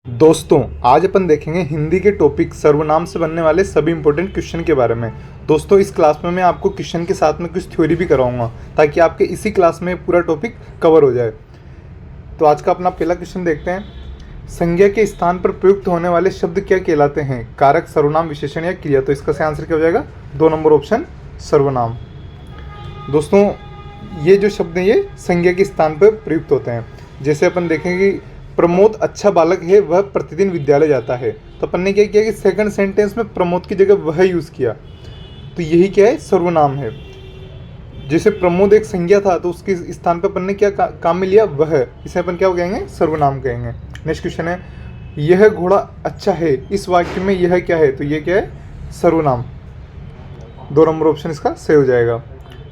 दोस्तों आज अपन देखेंगे हिंदी के टॉपिक सर्वनाम से बनने वाले सभी इंपॉर्टेंट क्वेश्चन के बारे में। दोस्तों इस क्लास में मैं आपको क्वेश्चन के साथ में कुछ थ्योरी भी कराऊंगा ताकि आपके इसी क्लास में पूरा टॉपिक कवर हो जाए। तो आज का अपना पहला क्वेश्चन देखते हैं। संज्ञा के स्थान पर प्रयुक्त होने वाले शब्द क्या कहलाते हैं? कारक, सर्वनाम, विशेषण या क्रिया। तो इसका सही आंसर क्या हो जाएगा? 2 नंबर ऑप्शन सर्वनाम। दोस्तों ये जो शब्द हैं ये संज्ञा के स्थान पर प्रयुक्त होते हैं। जैसे अपन देखेंगे प्रमोद अच्छा बालक है, वह प्रतिदिन विद्यालय जाता है। तो अपन ने क्या किया कि सेकंड सेंटेंस में प्रमोद की जगह वह यूज़ किया, तो यही क्या है? सर्वनाम है। जैसे प्रमोद एक संज्ञा था तो उसके स्थान पर अपन ने क्या काम में लिया? वह। इसे अपन क्या कहेंगे? सर्वनाम कहेंगे। नेक्स्ट क्वेश्चन है, यह घोड़ा अच्छा है, इस वाक्य में यह क्या है? तो ये क्या है? सर्वनाम। 2 नंबर ऑप्शन इसका सही हो जाएगा।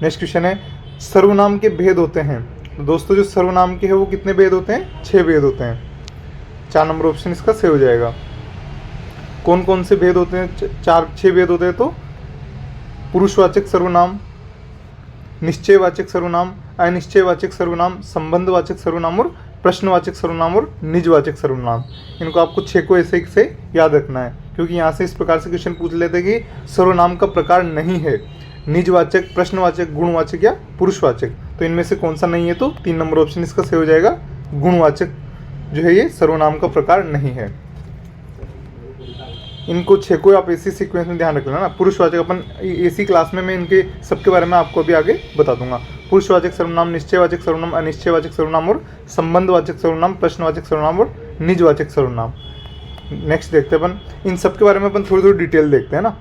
नेक्स्ट क्वेश्चन है, सर्वनाम के भेद होते हैं। तो दोस्तों जो सर्वनाम के हैं वो कितने भेद होते हैं? 6 भेद होते हैं। 4 नंबर ऑप्शन इसका सही हो जाएगा। कौन कौन से भेद होते हैं? 6 भेद होते हैं। तो पुरुषवाचक सर्वनाम, निश्चयवाचक सर्वनाम, अनिश्चयवाचक सर्वनाम, संबंधवाचक सर्वनाम और प्रश्नवाचक सर्वनाम और निजवाचक सर्वनाम। इनको आपको 6 को ऐसे से याद रखना है, क्योंकि यहाँ से इस प्रकार से क्वेश्चन पूछ लेते हैं कि सर्वनाम का प्रकार नहीं है निजवाचक, प्रश्नवाचक, गुणवाचक या पुरुषवाचक। तो इनमें से कौन सा नहीं है? तो 3 नंबर ऑप्शन इसका सही हो जाएगा। गुणवाचक जो है ये सर्वनाम का प्रकार नहीं है। इनको 6 को आप इसी सीक्वेंस में ध्यान रखना ना। पुरुषवाचक अपन इसी क्लास में मैं इनके सबके बारे में आपको अभी आगे बता दूंगा। पुरुषवाचक सर्वनाम, निश्चयवाचक सर्वनाम, अनिश्चयवाचक सर्वनाम और संबंधवाचक सर्वनाम, प्रश्नवाचक सर्वनाम और निजवाचक सर्वनाम। नेक्स्ट देखते हैं अपन इन सब के बारे में अपन थोड़ी थोड़ी डिटेल देखते हैं ना।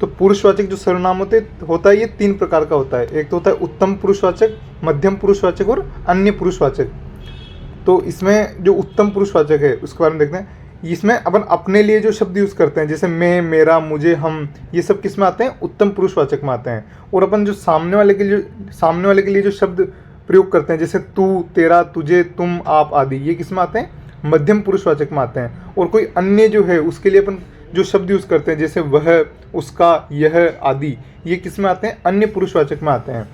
तो पुरुषवाचक जो सर्वनाम होता है ये 3 प्रकार का होता है। एक तो होता है उत्तम पुरुषवाचक, मध्यम पुरुषवाचक और अन्य पुरुषवाचक। तो इसमें जो उत्तम पुरुषवाचक है उसके बारे में देखते हैं। इसमें अपन अपने लिए जो शब्द यूज़ करते हैं, जैसे मैं, मेरा, मुझे, हम, ये सब किस में आते हैं? उत्तम पुरुषवाचक में आते हैं। और अपन जो सामने वाले के लिए जो शब्द प्रयोग करते हैं, जैसे तू, तेरा, तुझे, तुम, आप आदि, ये किस में आते हैं? मध्यम पुरुषवाचक में आते हैं। और कोई अन्य जो है उसके लिए अपन जो शब्द यूज़ करते हैं, जैसे वह, उसका, यह आदि, ये किस में आते हैं? अन्य पुरुषवाचक में आते हैं।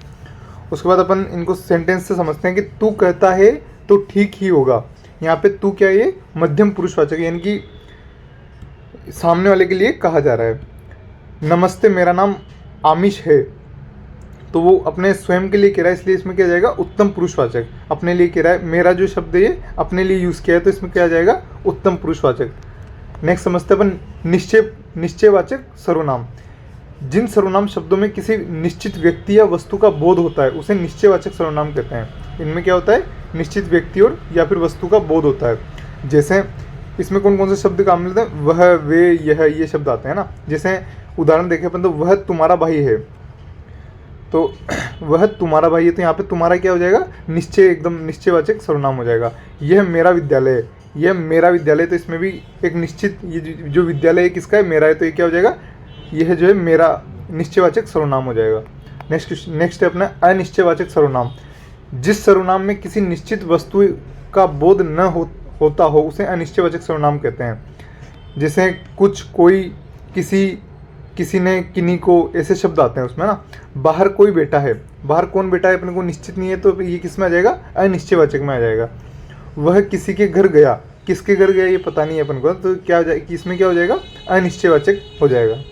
उसके बाद अपन इनको सेंटेंस से समझते हैं कि तू कहता है तो ठीक ही होगा। यहाँ पे तू क्या है? ये मध्यम पुरुषवाचक, यानी कि सामने वाले के लिए कहा जा रहा है। नमस्ते, मेरा नाम आमिष है, तो वो अपने स्वयं के लिए कह रहा है, इसलिए इसमें क्या जाएगा? उत्तम पुरुषवाचक। अपने लिए कह रहा है, मेरा जो शब्द है ये अपने लिए यूज़ किया है, तो इसमें क्या जाएगा? उत्तम पुरुषवाचक। नेक्स्ट समझते हैं अपन निश्चयवाचक सर्वनाम। जिन सर्वनाम शब्दों में किसी निश्चित व्यक्ति या वस्तु का बोध होता है उसे निश्चयवाचक सर्वनाम कहते हैं। इनमें क्या होता है? निश्चित व्यक्ति और या फिर वस्तु का बोध होता है। जैसे इसमें कौन कौन से शब्द काम में लेते हैं? वह, वे, यह, ये शब्द आते हैं ना। जैसे उदाहरण देखें अपन तो वह तुम्हारा भाई है, तो वह तुम्हारा भाई है, तो यहाँ पे तुम्हारा क्या हो जाएगा? निश्चय, एकदम निश्चयवाचक सर्वनाम हो जाएगा। यह मेरा विद्यालय है, यह मेरा विद्यालय, तो इसमें भी एक निश्चित, ये जो विद्यालय है किसका है? मेरा है, तो ये क्या हो जाएगा? यह जो है मेरा निश्चयवाचक सर्वनाम हो जाएगा। नेक्स्ट है अपना अनिश्चयवाचक सर्वनाम। जिस सर्वनाम में किसी निश्चित वस्तु का बोध न होता हो उसे अनिश्चयवाचक सर्वनाम कहते हैं। जैसे कुछ, कोई, किसी ने, किन्हीं को, ऐसे शब्द आते हैं उसमें ना। बाहर कोई बैठा है, बाहर कौन बैठा है अपने को निश्चित नहीं है, तो ये किस में आ जाएगा? अनिश्चयवाचक में आ जाएगा। वह किसी के घर गया, किसके घर गया ये पता नहीं है अपन को, तो क्या हो जाएगा? इसमें क्या हो जाएगा? अनिश्चयवाचक हो जाएगा।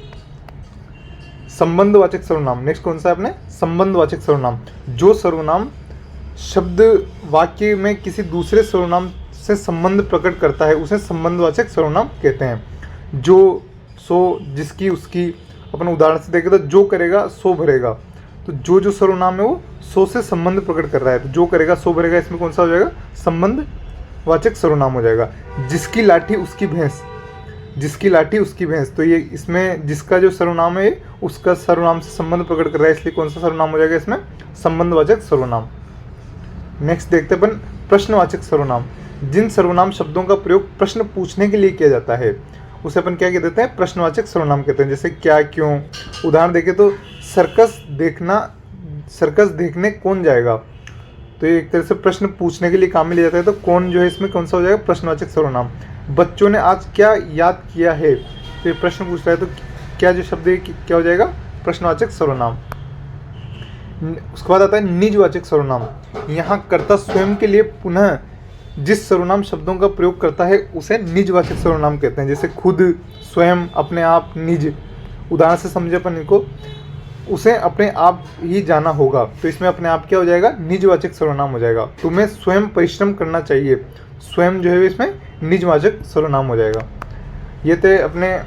संबंधवाचक सर्वनाम। नेक्स्ट कौन सा है अपने? संबंधवाचक सर्वनाम। जो सर्वनाम शब्द वाक्य में किसी दूसरे सर्वनाम से संबंध प्रकट करता है उसे संबंधवाचक सर्वनाम कहते हैं। जो, सो, जिसकी, उसकी। अपन उदाहरण से देखें तो जो करेगा सो भरेगा, तो जो सर्वनाम है वो सो से संबंध प्रकट कर रहा है, तो जो करेगा सो भरेगा, इसमें कौन सा हो जाएगा? संबंधवाचक सर्वनाम हो जाएगा। जिसकी लाठी उसकी भैंस, जिसकी लाठी उसकी भैंस, तो ये इसमें जिसका जो सर्वनाम है उसका सर्वनाम से संबंध प्रकट कर रहा है, इसलिए कौन सा सर्वनाम हो जाएगा? इसमें संबंधवाचक सर्वनाम। नेक्स्ट देखते हैं अपन प्रश्नवाचक सर्वनाम। जिन सर्वनाम शब्दों का प्रयोग प्रश्न पूछने के लिए किया जाता है उसे अपन क्या कह देते हैं? प्रश्नवाचक सर्वनाम कहते हैं। जैसे क्या, क्यों। उदाहरण देखें तो सर्कस देखने कौन जाएगा, तो ये एक तरह से प्रश्न पूछने के लिए काम में लिया जाता है, तो कौन जो है इसमें कौन सा हो जाएगा? प्रश्नवाचक सर्वनाम। बच्चों ने आज क्या याद किया है, तो ये प्रश्न पूछ रहा है, तो क्या जो शब्द है क्या हो जाएगा? प्रश्नवाचक सर्वनाम। उसके बाद आता है निजवाचक सर्वनाम। यहाँ कर्ता स्वयं के लिए पुनः जिस सर्वनाम शब्दों का प्रयोग करता है उसे निजवाचक सर्वनाम कहते हैं। जैसे खुद, स्वयं, अपने आप, निज। उदाहरण से समझे अपन इनको, उसे अपने आप ही जाना होगा, तो इसमें अपने आप क्या हो जाएगा, निजवाचक सर्वनाम हो जाएगा। तुम्हें स्वयं परिश्रम करना चाहिए, स्वयं जो है इसमें निजवाचक सर्वनाम हो जाएगा। ये थे अपने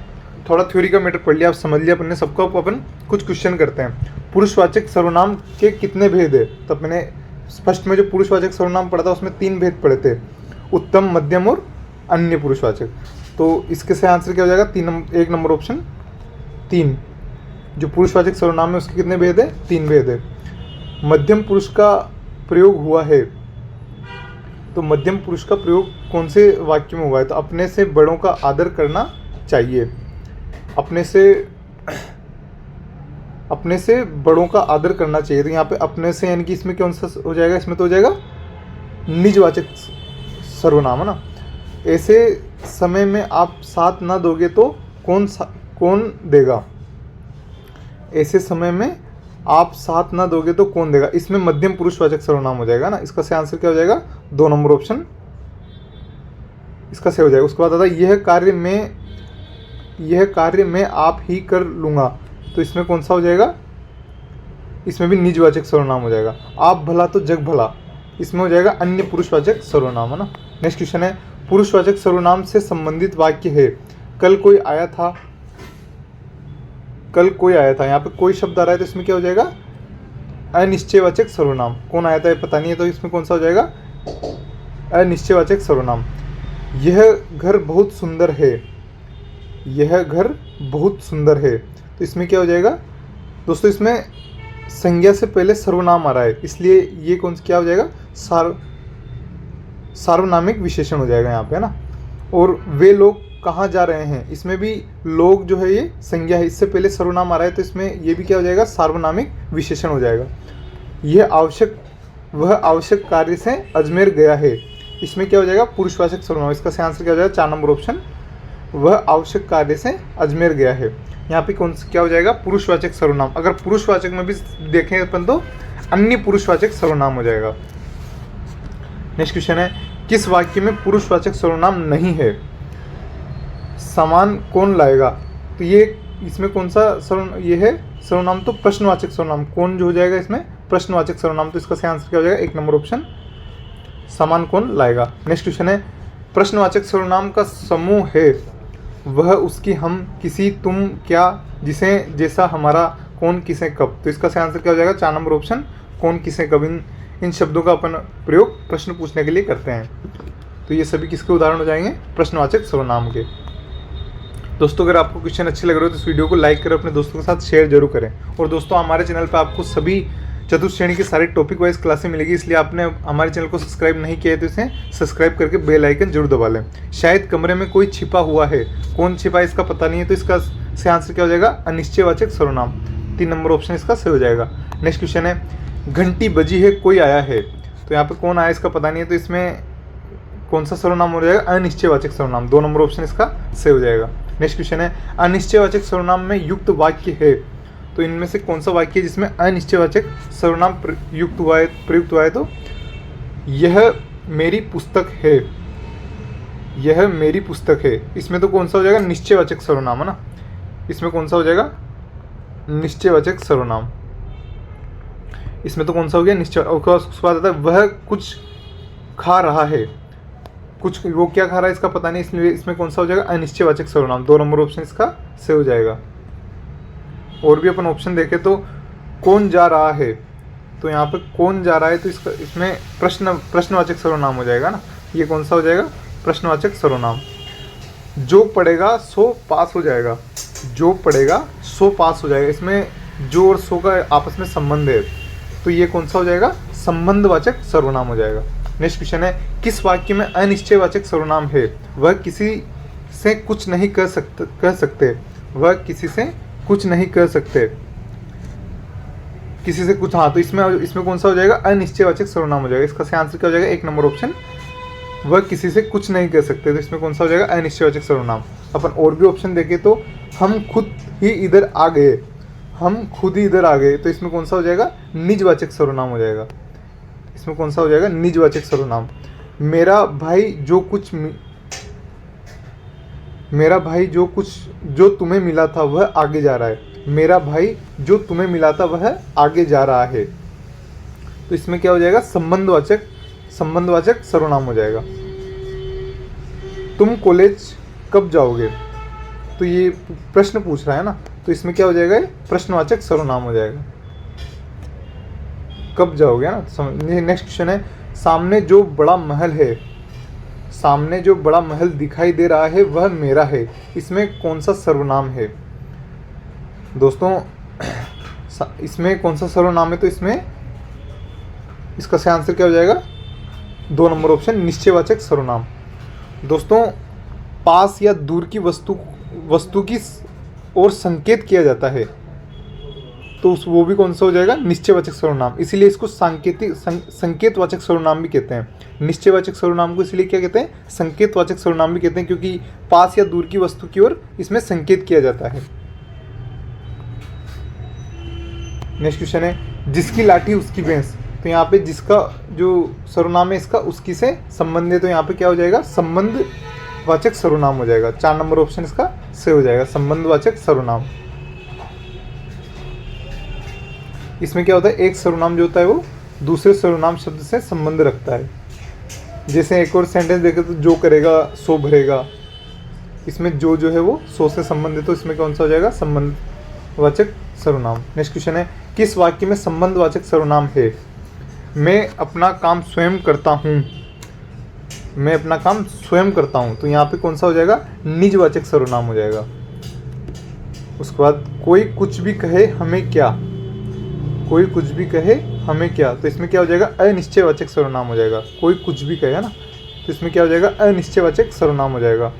थोड़ा थ्योरी का मैटर पढ़ लिया, आप समझ लिया अपन ने सबको। अपन कुछ क्वेश्चन करते हैं। पुरुषवाचक सर्वनाम के कितने भेद है? तो मैंने फर्स्ट में जो पुरुषवाचक सर्वनाम पढ़ा था उसमें 3 भेद पढ़े थे, उत्तम, मध्यम और अन्य पुरुषवाचक। तो इसके से आंसर क्या हो जाएगा, 1 नंबर ऑप्शन 3। जो पुरुषवाचक सर्वनाम है उसके कितने भेद है? 3 भेद है। मध्यम पुरुष का प्रयोग हुआ है, तो मध्यम पुरुष का प्रयोग कौन से वाक्य में हुआ है? तो अपने से बड़ों का आदर करना चाहिए। अपने से बड़ों का आदर करना चाहिए। तो यहाँ पे अपने से यानी कि इसमें कौन सा हो जाएगा? इसमें तो हो जाएगा निजवाचक सर्वनाम, है ना। ऐसे समय में आप साथ ना दोगे तो कौन देगा? ऐसे समय में आप साथ ना दोगे तो कौन देगा? इसमें मध्यम पुरुषवाचक सर्वनाम हो जाएगा ना। इसका सही आंसर क्या हो जाएगा? 2 नंबर ऑप्शन इसका सही हो जाएगा। उसके बाद आता है यह कार्य मैं आप ही कर लूँगा, तो इसमें कौन सा हो जाएगा? इसमें भी निजवाचक सर्वनाम हो जाएगा। आप भला तो जग भला, इसमें हो जाएगा अन्य पुरुषवाचक सर्वनाम, है ना। नेक्स्ट क्वेश्चन है, पुरुषवाचक सर्वनाम से संबंधित वाक्य है, कल कोई आया था। कल कोई आया था, यहाँ पे कोई शब्द आ रहा है तो इसमें क्या हो जाएगा? अनिश्चयवाचक सर्वनाम। कौन आया था ये पता नहीं है, तो इसमें कौन सा हो जाएगा? अनिश्चयवाचक सर्वनाम। यह घर बहुत सुंदर है, यह घर बहुत सुंदर है, तो इसमें क्या हो जाएगा दोस्तों? इसमें संज्ञा से पहले सर्वनाम आ रहा है, इसलिए ये क्या हो जाएगा? सार्वनामिक विशेषण हो जाएगा यहाँ पे, है ना। और वे लोग कहाँ जा रहे हैं, इसमें भी लोग जो है ये संज्ञा है, इससे पहले सर्वनाम आ रहा है, तो इसमें ये भी क्या हो जाएगा? सार्वनामिक विशेषण हो जाएगा। वह आवश्यक कार्य से अजमेर गया है, इसमें क्या हो जाएगा? पुरुषवाचक सर्वनाम। इसका सही आंसर क्या हो जाएगा? 4 नंबर ऑप्शन, वह आवश्यक कार्य से अजमेर गया है। यहाँ पे क्या हो जाएगा? पुरुषवाचक सर्वनाम। अगर पुरुषवाचक में भी देखें अपन तो अन्य पुरुषवाचक सर्वनाम हो जाएगा। नेक्स्ट क्वेश्चन है, किस वाक्य में पुरुषवाचक सर्वनाम नहीं है? सामान कौन लाएगा, तो ये इसमें कौन सा ये है सर्वनाम? तो प्रश्नवाचक सर्वनाम। कौन जो हो जाएगा इसमें? प्रश्नवाचक सर्वनाम। तो इसका सही आंसर क्या हो जाएगा? 1 नंबर ऑप्शन, सामान कौन लाएगा। नेक्स्ट क्वेश्चन है, प्रश्नवाचक सर्वनाम का समूह है, वह, उसकी, हम, किसी, तुम, क्या, जिसे, जैसा, हमारा, कौन, किसे, कब। तो इसका सही आंसर क्या हो जाएगा? 4 नंबर ऑप्शन, कौन, किसे, कब। इन शब्दों का अपन प्रयोग प्रश्न पूछने के लिए करते हैं। तो ये सभी किसके उदाहरण हो जाएंगे? प्रश्नवाचक सर्वनाम के। दोस्तों अगर आपको क्वेश्चन अच्छे लग रहे हो तो इस वीडियो को लाइक करें, अपने दोस्तों के साथ शेयर जरूर करें। और दोस्तों हमारे चैनल पर आपको सभी चतुर्थ श्रेणी के सारे टॉपिक वाइज क्लासें मिलेगी, इसलिए आपने हमारे चैनल को सब्सक्राइब नहीं किया है तो इसे सब्सक्राइब करके बेल आइकन जरूर दबा लें। शायद कमरे में कोई छिपा हुआ है, कौन छिपा है इसका पता नहीं है, तो इसका सही आंसर क्या हो जाएगा? अनिश्चयवाचक सर्वनाम। 3 नंबर ऑप्शन इसका सही हो जाएगा। नेक्स्ट क्वेश्चन है, घंटी बजी है, कोई आया है, तो यहाँ पे कौन आया इसका पता नहीं है, तो इसमें कौन सा सर्वनाम हो जाएगा? अनिश्चयवाचक सर्वनाम। 2 नंबर ऑप्शन इसका सही हो जाएगा। नेक्स्ट क्वेश्चन है, अनिश्चयवाचक सर्वनाम में युक्त वाक्य है, तो इनमें से कौन सा वाक्य है जिसमें अनिश्चयवाचक सर्वनाम प्रयुक्त हुआ है? तो यह मेरी पुस्तक है, यह मेरी पुस्तक है, इसमें तो कौन सा हो जाएगा? निश्चयवाचक सर्वनाम, है ना। इसमें कौन सा हो जाएगा? निश्चयवाचक सर्वनाम। इसमें तो कौन सा हो गया? निश्चय। और उसके बाद आता है, वह कुछ खा रहा है, कुछ, वो क्या खा रहा है इसका पता नहीं, इसलिए इसमें कौन सा हो जाएगा? अनिश्चयवाचक सर्वनाम। 2 नंबर ऑप्शन इसका सही हो जाएगा। और भी अपन ऑप्शन देखें तो कौन जा रहा है, तो यहाँ पे कौन जा रहा है, तो इसमें प्रश्नवाचक सर्वनाम हो जाएगा ना। ये कौन सा हो जाएगा? प्रश्नवाचक सर्वनाम। जो पढ़ेगा सो पास हो जाएगा, जो पढ़ेगा सो पास हो जाएगा, इसमें जो और सो का आपस में संबंध है, तो ये कौन सा हो जाएगा? संबंधवाचक सर्वनाम हो जाएगा। नेक्स्ट क्वेश्चन है, किस वाक्य में अनिश्चयवाचक सर्वनाम है? वह किसी से कुछ नहीं कह सकते, वह किसी से कुछ नहीं कह सकते, किसी से कुछ, हाँ, तो इसमें कौन सा हो जाएगा? अनिश्चयवाचक सर्वनाम हो जाएगा। इसका सही आंसर क्या हो जाएगा? 1 नंबर ऑप्शन, वह किसी से कुछ नहीं कह सकते, तो इसमें कौन सा हो जाएगा? अनिश्चयवाचक सर्वनाम। अपन और भी ऑप्शन देखें तो हम खुद ही इधर आ गए, हम खुद ही इधर आ गए, तो इसमें कौन सा हो जाएगा? निजवाचक सर्वनाम हो जाएगा। इसमें कौन सा हो जाएगा? निजवाचक सर्वनाम। मेरा भाई जो तुम्हें मिला था वह आगे जा रहा है। मेरा भाई जो तुम्हें मिला था वह आगे जा रहा है। तो इसमें क्या हो जाएगा, संबंधवाचक सर्वनाम हो जाएगा। तुम कॉलेज कब जाओगे, तो ये प्रश्न पूछ रहा है ना, तो इसमें क्या हो जाएगा, प्रश्नवाचक सर्वनाम हो जाएगा। कब जाओगे ना। नेक्स्ट क्वेश्चन है, सामने जो बड़ा महल दिखाई दे रहा है वह मेरा है। इसमें कौन सा सर्वनाम है दोस्तों, इसमें कौन सा सर्वनाम है, तो इसमें इसका सही आंसर क्या हो जाएगा, 2 नंबर ऑप्शन, निश्चयवाचक सर्वनाम। दोस्तों पास या दूर की वस्तु की ओर संकेत किया जाता है, तो वो भी कौन सा हो जाएगा, निश्चयवाचक सर्वनाम। इसीलिए इसको संकेतवाचक सर्वनाम भी कहते हैं। निश्चयवाचक सर्वनाम को इसलिए क्या कहते हैं, संकेतवाचक सर्वनाम भी कहते हैं, क्योंकि पास या दूर की वस्तु की ओर इसमें संकेत किया जाता है। नेक्स्ट क्वेश्चन है, जिसकी लाठी उसकी भैंस। तो यहाँ पे जिसका जो सर्वनाम है इसका उसकी से संबंध है, तो यहाँ पे क्या हो जाएगा, संबंधवाचक सर्वनाम हो जाएगा। 4 नंबर ऑप्शन इसका से हो जाएगा, संबंधवाचक सर्वनाम। इसमें क्या होता है, एक सर्वनाम जो होता है वो दूसरे सर्वनाम शब्द से संबंध रखता है। जैसे एक और सेंटेंस देखें तो जो करेगा सो भरेगा, इसमें जो है वो सो से संबंधित है, तो इसमें कौन सा हो जाएगा, संबंधवाचक सर्वनाम। नेक्स्ट क्वेश्चन है, किस वाक्य में संबंधवाचक सर्वनाम है। मैं अपना काम स्वयं करता हूँ। मैं अपना काम स्वयं करता हूँ, तो यहाँ पे कौन सा हो जाएगा, निजवाचक सर्वनाम हो जाएगा। उसके बाद कोई कुछ भी कहे हमें क्या। कोई कुछ भी कहे हमें क्या, तो इसमें क्या हो जाएगा, अनिश्चयवाचक सर्वनाम हो जाएगा। कोई कुछ भी कहे, है ना, तो इसमें क्या हो जाएगा, अनिश्चयवाचक सर्वनाम हो जाएगा।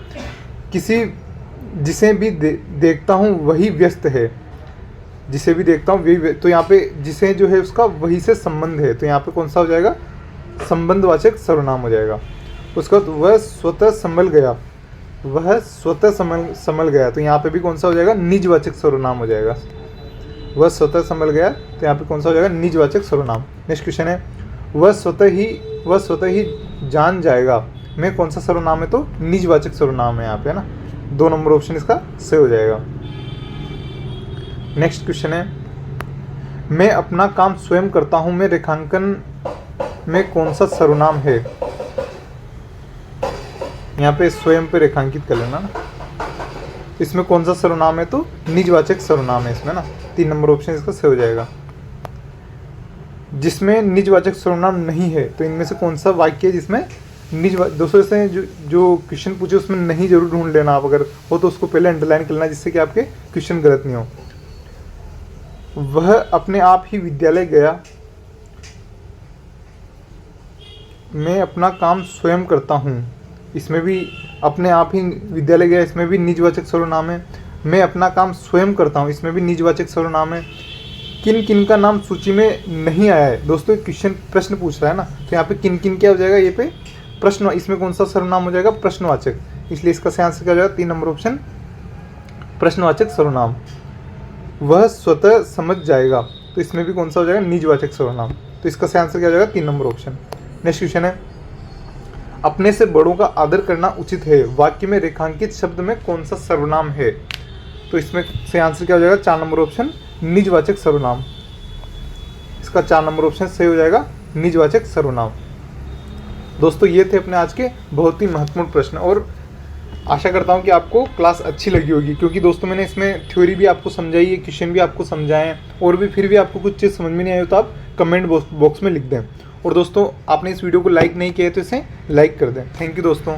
जिसे भी देखता हूँ वही व्यस्त है। जिसे भी देखता हूँ वही, तो यहाँ पे जिसे जो है उसका वही से संबंध है, तो यहाँ पे कौन सा हो जाएगा, संबंधवाचक सर्वनाम हो जाएगा। उसका वह स्वतः संभल गया। वह स्वतः संभल गया, तो यहाँ पे भी कौन सा हो जाएगा, निजवाचक सर्वनाम हो जाएगा। वह स्वतः संभल गया, तो यहाँ पे कौन सा हो जाएगा, निजवाचक सर्वनाम। नेक्स्ट क्वेश्चन है, वह स्वतः ही जान जाएगा। में कौन सा सर्वनाम है, तो निजवाचक सर्वनाम है यहाँ पे, है ना। 2 नंबर ऑप्शन इसका सही हो जाएगा। नेक्स्ट क्वेश्चन है, मैं अपना काम स्वयं करता हूँ में रेखांकन में कौन सा सर्वनाम है। यहाँ पे स्वयं पे रेखांकित कर लेना ना, इसमें कौन सा सर्वनाम है, तो निजवाचक सर्वनाम है इसमें ना। 3 नंबर ऑप्शन इसका सही हो जाएगा। जिसमें निजवाचक सर्वनाम नहीं है, तो इनमें से कौन सा वाक्य है जिसमें दोस्तों से जो क्वेश्चन पूछे उसमें नहीं जरूर ढूंढ लेना, आप अगर हो तो उसको पहले अंडरलाइन कर लेना, जिससे कि आपके क्वेश्चन गलत नहीं हो। वह अपने आप ही विद्यालय गया। मैं अपना काम स्वयं करता हूँ, इसमें भी अपने आप ही विद्यालय गया, इसमें भी निजवाचक सर्वनाम है। मैं अपना काम स्वयं करता हूँ, इसमें भी निजवाचक सर्वनाम है। किन किन का नाम सूची में नहीं आया है। दोस्तों प्रश्न पूछ रहा है ना, तो यहाँ पे किन किन क्या हो जाएगा, ये पे प्रश्न, इसमें कौन सा सर्वनाम हो जाएगा, प्रश्नवाचक। इसलिए इसका सही आंसर क्या हो जाएगा, 3 नंबर ऑप्शन, प्रश्नवाचक सर्वनाम। वह स्वतः समझ जाएगा, तो इसमें भी कौन सा हो जाएगा, निजवाचक सर्वनाम। तो इसका सही आंसर क्या हो जाएगा, 3 नंबर ऑप्शन। नेक्स्ट क्वेश्चन है, अपने से बड़ों का आदर करना उचित है। वाक्य में रेखांकित शब्द में कौन सा सर्वनाम है, तो इसमें सही आंसर क्या हो जाएगा, 4 नंबर ऑप्शन, निजवाचक सर्वनाम। इसका 4 नंबर ऑप्शन सही हो जाएगा, निजवाचक सर्वनाम। दोस्तों ये थे अपने आज के बहुत ही महत्वपूर्ण प्रश्न, और आशा करता हूँ कि आपको क्लास अच्छी लगी होगी, क्योंकि दोस्तों मैंने इसमें थ्योरी भी आपको समझाई है, क्वेश्चन भी आपको समझाए हैं, और भी फिर भी आपको कुछ चीज़ समझ में नहीं आई हो तो आप कमेंट बॉक्स में लिख दें। और दोस्तों आपने इस वीडियो को लाइक नहीं किया है तो इसे लाइक कर दें। थैंक यू दोस्तों।